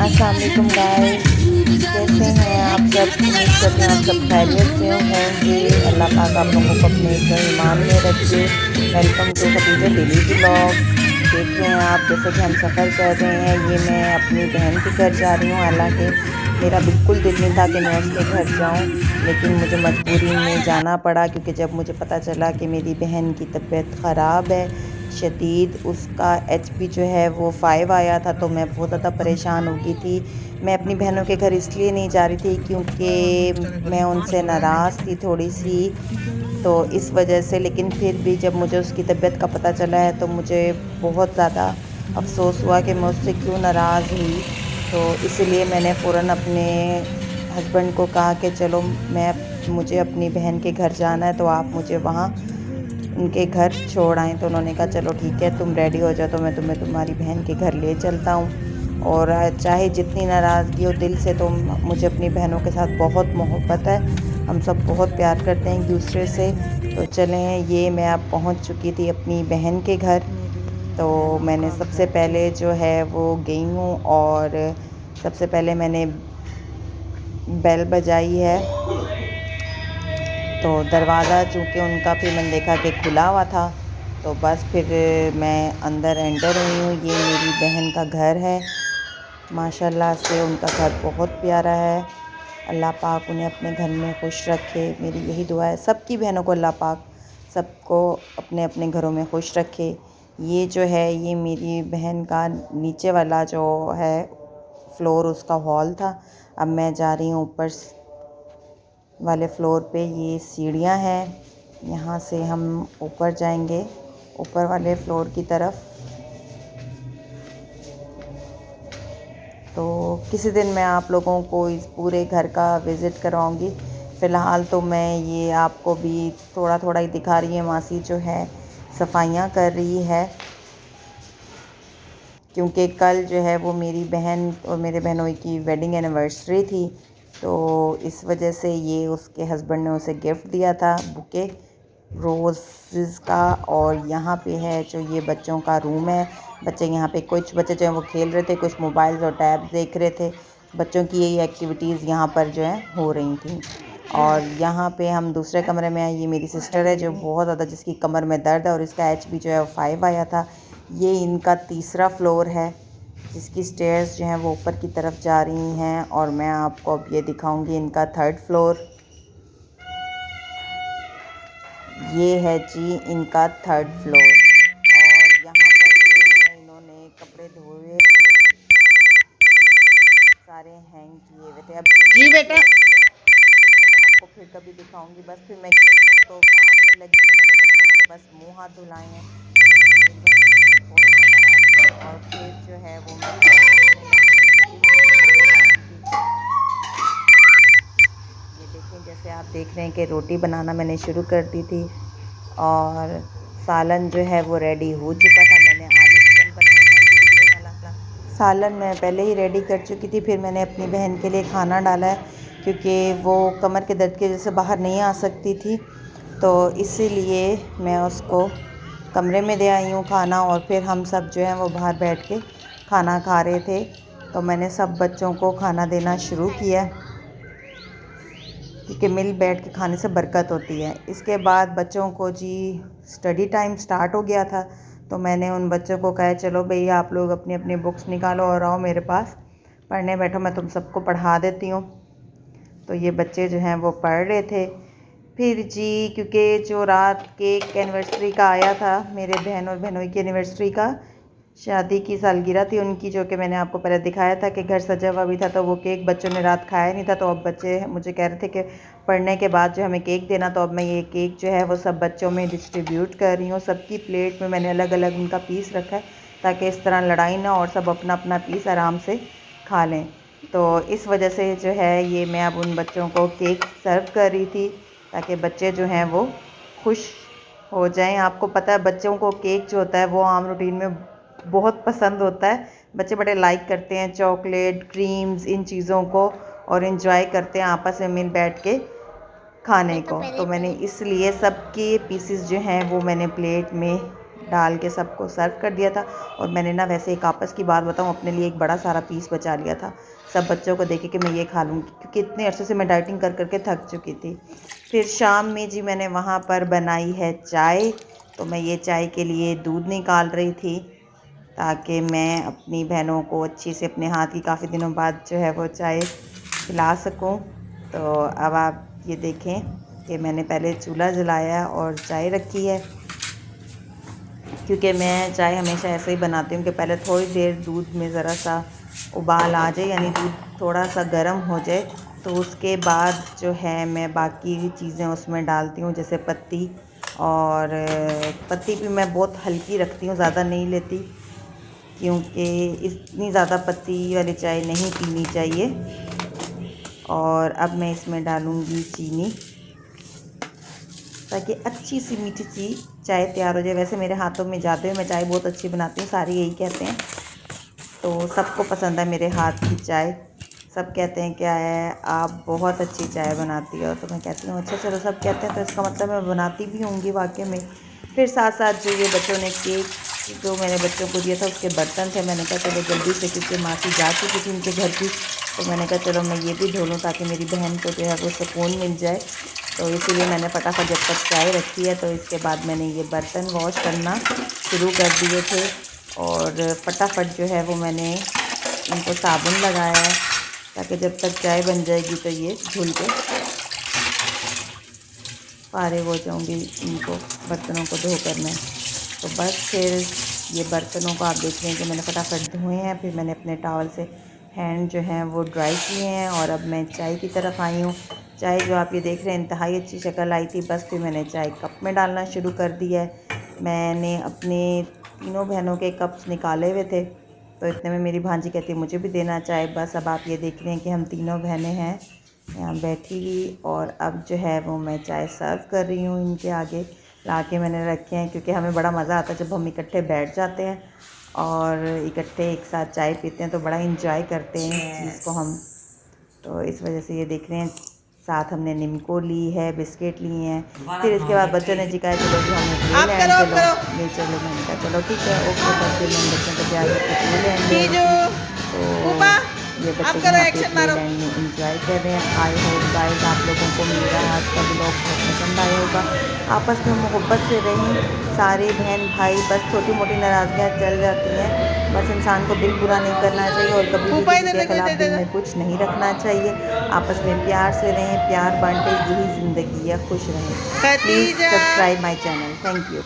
अस्सलाम वालेकुम गाइस, कैसे हैं आप सब? उम्मीद करती हूँ आप सब खैरियत से होंगे। अल्लाह पाक आप लोगों को अपने हिफ्ज़ और ईमान में रखे। Welcome to Khadija daily vlogs. देख रहे हैं आप जैसे कि हम सफ़र कर रहे हैं। ये मैं अपनी बहन के घर जा रही हूँ। हालांकि मेरा बिल्कुल दिल नहीं था कि मैं उसके घर जाऊँ, लेकिन मुझे मजबूरी में जाना पड़ा क्योंकि जब मुझे पता चला कि मेरी बहन की तबीयत ख़राब है शदीद, उसका एचपी जो है वो 5 आया था, तो मैं बहुत ज़्यादा परेशान हो गई थी। मैं अपनी बहनों के घर इसलिए नहीं जा रही थी क्योंकि मैं उनसे नाराज़ थी थोड़ी-सी, तो इस वजह से। लेकिन फिर भी जब मुझे उसकी तबीयत का पता चला है तो मुझे बहुत ज़्यादा अफ़सोस हुआ कि मैं उससे क्यों नाराज़ हुई। तो इसीलिए मैंने फ़ौरन अपने हस्बैंड को कहा कि चलो मुझे अपनी बहन के घर जाना है, तो आप मुझे वहाँ उनके घर छोड़ आएँ। तो उन्होंने कहा चलो ठीक है, तुम रेडी हो जाओ तो मैं तुम्हें तुम्हारी बहन के घर ले चलता हूँ। और चाहे जितनी नाराज़गी हो दिल से, तो मुझे अपनी बहनों के साथ बहुत मोहब्बत है। हम सब बहुत प्यार करते हैं एक दूसरे से। तो चलें, ये मैं अब पहुँच चुकी थी अपनी बहन के घर। तो मैंने सबसे पहले जो है वो गई हूँ और सबसे पहले मैंने बेल बजाई है। तो दरवाज़ा चूँकि उनका फिर मैंने देखा कि खुला हुआ था, तो बस फिर मैं अंदर एंटर हुई हूँ। ये मेरी बहन का घर है। माशाल्लाह से उनका घर बहुत प्यारा है। अल्लाह पाक उन्हें अपने घर में खुश रखे, मेरी यही दुआ है। सबकी बहनों को अल्लाह पाक सबको अपने अपने घरों में खुश रखे। ये जो है ये मेरी बहन का नीचे वाला जो है फ्लोर, उसका हॉल था। अब मैं जा रही हूँ ऊपर वाले फ्लोर पे। ये सीढ़ियाँ हैं, यहाँ से हम ऊपर जाएंगे ऊपर वाले फ्लोर की तरफ। तो किसी दिन मैं आप लोगों को इस पूरे घर का विज़िट करवाऊँगी। फ़िलहाल तो मैं ये आपको भी थोड़ा थोड़ा ही दिखा रही है। मासी जो है सफाइयाँ कर रही है क्योंकि कल जो है वो मेरी बहन और मेरे बहनोई की वेडिंग एनिवर्सरी थी, तो इस वजह से ये उसके हस्बैंड ने उसे गिफ्ट दिया था बुके रोज़ेज़ का। और यहाँ पे है जो ये बच्चों का रूम है। बच्चे यहाँ पे, कुछ बच्चे जो हैं वो खेल रहे थे, कुछ मोबाइल्स और टैब देख रहे थे। बच्चों की यही एक्टिविटीज़ यहाँ पर जो है हो रही थी। और यहाँ पे हम दूसरे कमरे में आए। ये मेरी सिस्टर है जो बहुत ज़्यादा, जिसकी कमर में दर्द है और इसका एचबी जो है वो 5 आया था। ये इनका तीसरा फ्लोर है जिसकी स्टेयर्स जो हैं वो ऊपर की तरफ जा रही हैं, और मैं आपको अब ये दिखाऊंगी इनका थर्ड फ्लोर। ये है जी इनका थर्ड फ्लोर। और यहाँ पर जो है इन्होंने कपड़े धोए थे, सारे हैंग किए हुए थे। अभी जी बेटा। लेकिन वो मैं आपको फिर कभी दिखाऊंगी। बस फिर मैं गई हूँ तो काम में लग गई। मैंने बच्चों के बस मुंह हाथ धुलाए हैं, मेरी बहन की तबीयत बहुत ज़्यादा ख़राब थी। और फिर जो है वो मैं खाना बनाने लगी हूँ, रोटी बनाने लगी थी। ये देखें, जैसे आप देख रहे हैं कि रोटी बनाना मैंने शुरू कर दी थी और सालन जो है वो रेडी हो चुका था। मैंने आलू चिकन बनाया था शोरबे वाला। सालन मैं पहले ही रेडी कर चुकी थी। फिर मैंने अपनी बहन के लिए खाना डाला है क्योंकि वो कमर के दर्द की वजह से बाहर नहीं आ सकती थी, तो इसीलिए मैं उसको कमरे में दे आई हूँ खाना। और फिर हम सब जो है वो बाहर बैठ के खाना खा रहे थे, तो मैंने सब बच्चों को खाना देना शुरू किया क्योंकि मिल बैठ के खाने से बरकत होती है। इसके बाद बच्चों को जी स्टडी टाइम स्टार्ट हो गया था, तो मैंने उन बच्चों को कहा चलो भई आप लोग अपनी अपनी बुक्स निकालो और आओ मेरे पास पढ़ने बैठो, मैं तुम सबको पढ़ा देती हूँ। तो ये बच्चे जो हैं वो पढ़ रहे थे। फिर जी क्योंकि जो रात केक एनिवर्सरी का आया था, मेरे बहन और बहनोई की एनिवर्सरी का, शादी की सालगिरह थी उनकी, जो कि मैंने आपको पहले दिखाया था कि घर सजा हुआ भी था, तो वो केक बच्चों ने रात खाया नहीं था। तो अब बच्चे मुझे कह रहे थे कि पढ़ने के बाद जो हमें केक देना, तो अब मैं ये केक जो है वो सब बच्चों में डिस्ट्रीब्यूट कर रही हूँ। सबकी प्लेट में मैंने अलग अलग उनका पीस रखा है ताकि इस तरह लड़ाई ना और सब अपना अपना पीस आराम से खा लें। तो इस वजह से जो है ये मैं अब उन बच्चों को केक सर्व कर रही थी ताकि बच्चे जो हैं वो खुश हो जाएं। आपको पता है बच्चों को केक जो होता है वो आम रूटीन में बहुत पसंद होता है। बच्चे बड़े लाइक करते हैं चॉकलेट, क्रीम्स, इन चीज़ों को, और इन्जॉय करते हैं आपस में मिल बैठ के खाने को। तो मैंने इसलिए सबके पीसेस जो हैं वो मैंने प्लेट में डाल के सबको सर्व कर दिया था। और मैंने ना वैसे एक आपस की बात बताऊँ, अपने लिए एक बड़ा सारा पीस बचा लिया था, सब बच्चों को देखे कि मैं ये खा लूँगी, क्योंकि इतने अरसे से मैं डाइटिंग कर करके थक चुकी थी। फिर शाम में जी मैंने वहाँ पर बनाई है चाय। तो मैं ये चाय के लिए दूध निकाल रही थी ताकि मैं अपनी बहनों को अच्छी से अपने हाथ की काफ़ी दिनों बाद जो है वो चाय पिला सकूं। तो अब आप ये देखें कि मैंने पहले चूल्हा जलाया और चाय रखी है, क्योंकि मैं चाय हमेशा ऐसे ही बनाती हूँ कि पहले थोड़ी देर दूध में ज़रा सा उबाल आ जाए, यानी दूध थोड़ा सा गर्म हो जाए, तो उसके बाद जो है मैं बाकी चीज़ें उसमें डालती हूँ, जैसे पत्ती। और पत्ती भी मैं बहुत हल्की रखती हूँ, ज़्यादा नहीं लेती, क्योंकि इतनी ज़्यादा पत्ती वाली चाय नहीं पीनी चाहिए। और अब मैं इसमें डालूँगी चीनी, ताकि अच्छी सी मीठी सी चाय तैयार हो जाए। वैसे मेरे हाथों में जाते हुए मैं चाय बहुत अच्छी बनाती हूँ, सारे यही कहते हैं, तो सबको पसंद है मेरे हाथ की चाय। सब कहते हैं क्या है आप बहुत अच्छी चाय बनाती हो, तो मैं कहती हूँ अच्छा चलो, सब कहते हैं तो इसका मतलब मैं बनाती भी होंगी वाकई में। फिर साथ साथ जो ये बच्चों ने केक जो मैंने बच्चों को दिया था उसके बर्तन थे, मैंने कहा चलो जल्दी से, क्योंकि मासी जा चुकी थी उनके घर की, तो मैंने कहा चलो मैं ये भी धो लूँ ताकि मेरी बहन को जो है वो सुकून मिल जाए। तो इसीलिए मैंने फटाफट जब तक चाय रखी है, तो इसके बाद मैंने ये बर्तन वॉश करना शुरू कर दिए थे। और फटाफट जो है वो मैंने इनको साबुन लगाया है, ताकि जब तक चाय बन जाएगी तो ये धुल के फारिग हो जाऊँगी इनको बर्तनों को धोकर मैं। तो बस फिर ये बर्तनों को आप देख रहे हैं कि मैंने फटाफट धोए हैं, फिर मैंने अपने टॉवल से हैंड जो हैं वो ड्राई किए हैं। और अब मैं चाय की तरफ आई हूँ। चाय जो आप ये देख रहे हैं इंतहाई अच्छी शक्ल आई थी, बस फिर मैंने चाय कप में डालना शुरू कर दिया है। मैंने अपने तीनों बहनों के कप्स निकाले हुए थे, तो इतने में मेरी भांजी कहती है मुझे भी देना चाय। बस अब आप ये देख रहे हैं कि हम तीनों बहनें हैं यहाँ बैठी हुई, और अब जो है वो मैं चाय सर्व कर रही हूँ। इनके आगे ला के मैंने रखे हैं, क्योंकि हमें बड़ा मज़ा आता है जब हम इकट्ठे बैठ जाते हैं और इकट्ठे एक साथ चाय पीते हैं, तो बड़ा इंजॉय करते हैं इस चीज़ को हम। तो इस वजह से ये देख रहे हैं, साथ हमने निम्को ली है, बिस्किट लिए हैं। फिर इसके बाद बच्चों ने जिकाया चलो जी हमें ले लें, चलो ले चलो। मैंने कहा चलो ठीक है ओके। तो फिर मैंने बच्चों को तैयार करके ले लेंगे। तो ये बच्चे यहाँ पे प्लेलैंड में इंजॉय कर रहे हैं। आई होप गाइस आप लोगों को मेरा आज का ब्लॉग बहुत पसंद आया होगा। आपस में मोहब्बत से रहें सारे बहन भाई, बस छोटी मोटी नाराज़गियाँ चल जाती हैं, बस इंसान को दिल बुरा नहीं करना चाहिए और कभी भी किसी के खिलाफ दिल में कुछ नहीं रखना चाहिए। आपस में प्यार से रहें, प्यार बांटें, यही ज़िंदगी है। खुश रहें। Please subscribe my channel. Thank you.